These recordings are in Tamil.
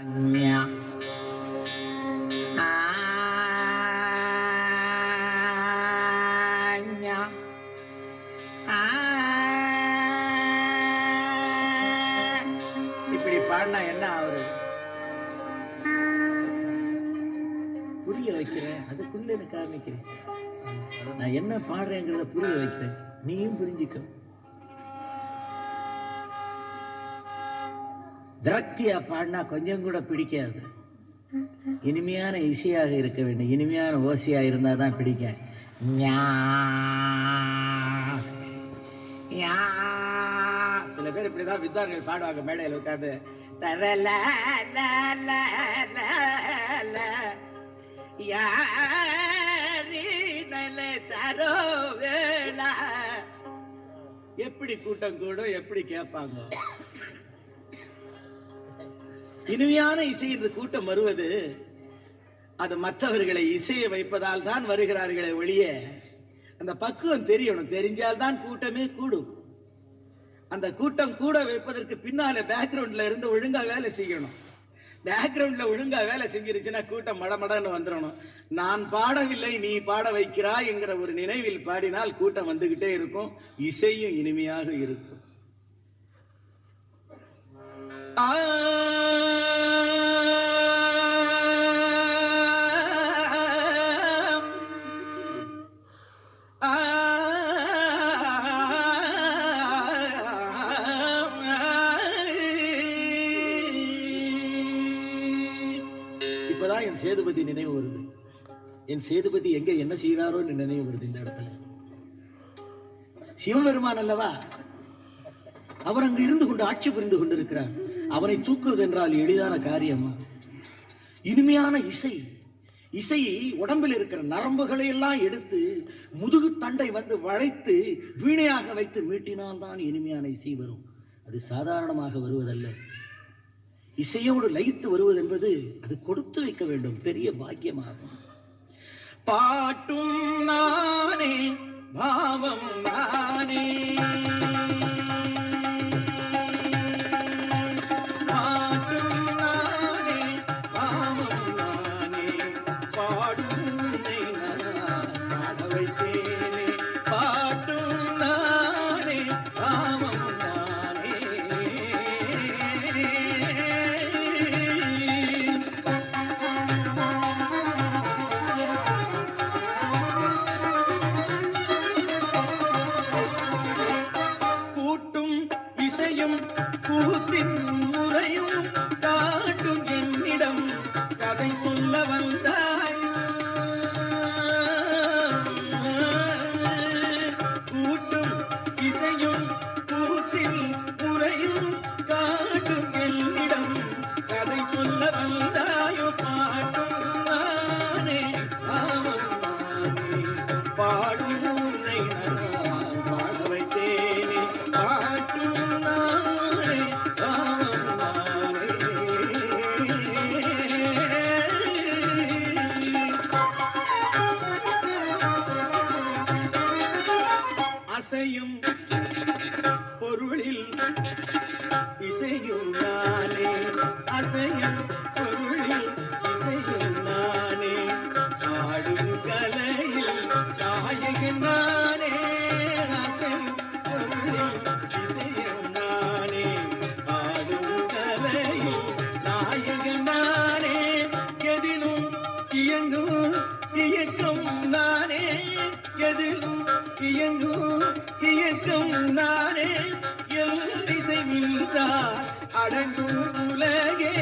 இப்படி பாடினா என்ன ஆகுது? புரிய வைக்கிறேன், அதுக்குள்ள எனக்கு காமிக்கிறேன். நான் என்ன பாடுறேங்கிறத புரிய வைக்கிறேன், நீயும் புரிஞ்சுக்க. திரக்தியா பாடினா கொஞ்சம் கூட பிடிக்காது. இனிமையான இசையாக இருக்க வேண்டும், இனிமையான ஓசையா இருந்தா தான் பிடிக்கும். சில பேர் இப்படிதான் வித்வான்கள் பாடுவாங்க மேடையில் உட்காந்து. எப்படி கூட்டம் கூடும், எப்படி கேட்பாங்க? இனிமையான இசை என்று கூட்டம் வருவது அது மற்றவர்களை இசையை வைப்பதால் தான் வருகிறார்களே ஒழிய அந்த பக்குவம் தெரியணும். தெரிஞ்சால்தான் கூட்டமே கூடும். அந்த கூட்டம் கூட வைப்பதற்கு பின்னால பேக்ரவுண்ட்ல இருந்து ஒழுங்கா வேலை செய்யணும். பேக்ரவுண்ட்ல ஒழுங்கா வேலை செஞ்சிருச்சுன்னா கூட்டம் மடமடன்னு வந்துடணும். நான் பாடவில்லை, நீ பாட வைக்கிறாய் என்கிற ஒரு நினைவில் பாடினால் கூட்டம் வந்துகிட்டே இருக்கும், இசையும் இனிமையாக இருக்கும். இப்பதான் என் சேதுபதி நினைவு வருது. என் சேதுபதி எங்க என்ன செய்கிறாரோன்னு நினைவு வருது. இந்த இடத்துல சிவபெருமான் அல்லவா, அவர் அங்கு இருந்து கொண்டு ஆட்சி புரிந்து கொண்டிருக்கிறார். அவனை தூக்குவது என்றால் எளிதான காரியமா? இனிமையான இசை, இசையை உடம்பில் இருக்கிற நரம்புகளை எல்லாம் எடுத்து முதுகு தண்டை வந்து வளைத்து வீணையாக வைத்து மீட்டினால் தான் இனிமையான இசை வரும். அது சாதாரணமாக வருவதல்ல. இசையோடு லயித்து வருவது என்பது அது கொடுத்து வைக்க வேண்டும், பெரிய பாக்கியமாகும். பாட்டும் நானே பாவம் நானே, கூத்தின் முறையும் காட்டும் என்னிடம் கதை சொல்ல வந்தாய். கூட்டும் இசையும் கூத்தின் முறையும் காட்டும் என்னிடம் கதை சொல்ல வந்தாயோ. பாட்டும் நானே பாவம் நானே, பாடும் உன்னை நான் பாட வைத்தேனே. பாட்டும் அசையும் பொருளில் இசையும் நானே, அசையும் பொருளில் இசையும் நானே, ஆடும் கலையில் நாயகன் நானே. அசையும் பொருளில் இசையும் நானே, ஆடும் கலையில் நாயகன் நானே. எதிலும் இயங்கும் இயக்கம் நானே, எதிலும் இயங்கும் இயக்கம் நானே. எல் இசை நின்றார் அடங்கும் உலகே.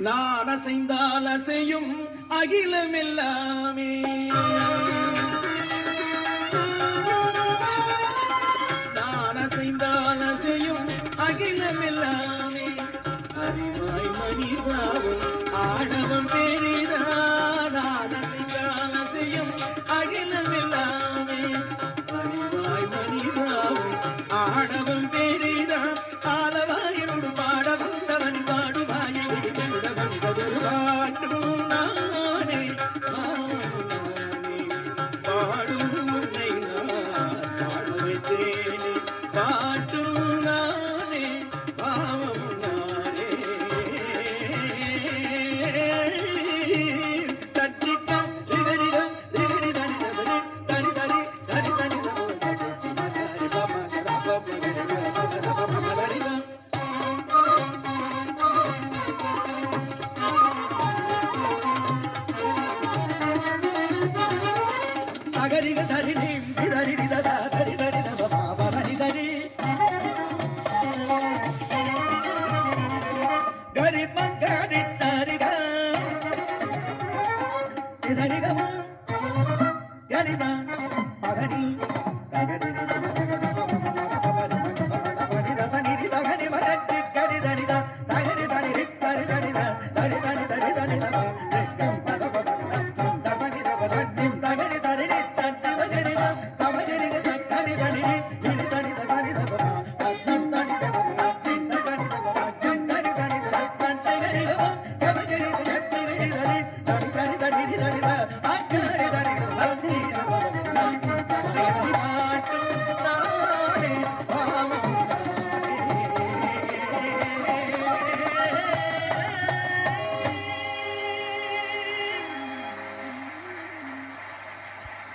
நான் அசைந்தால் அசையும் அகிலம் எல்லாமே, நான் அசைந்தால் அசையும் அகிலம் எல்லாமே. அறிவாய் மனிதாவும் ஆணவம் பெரிதான், நான் அசைந்தால் அசையும் அகிலம் எல்லாமே. அறிவாய் மனிதாவும் ஆணவம் பெரிதான், ஆலவாயனோடு பாட வந்தவன் பாடுவாயை வந்ததொரு பாட்டும் நானே. சகரிக சரி நிதரி நிததா தரி தரி தப பாப நிதரி கரி மங்கரி தரிக நிதரி கம கரிதா பகரி சகரி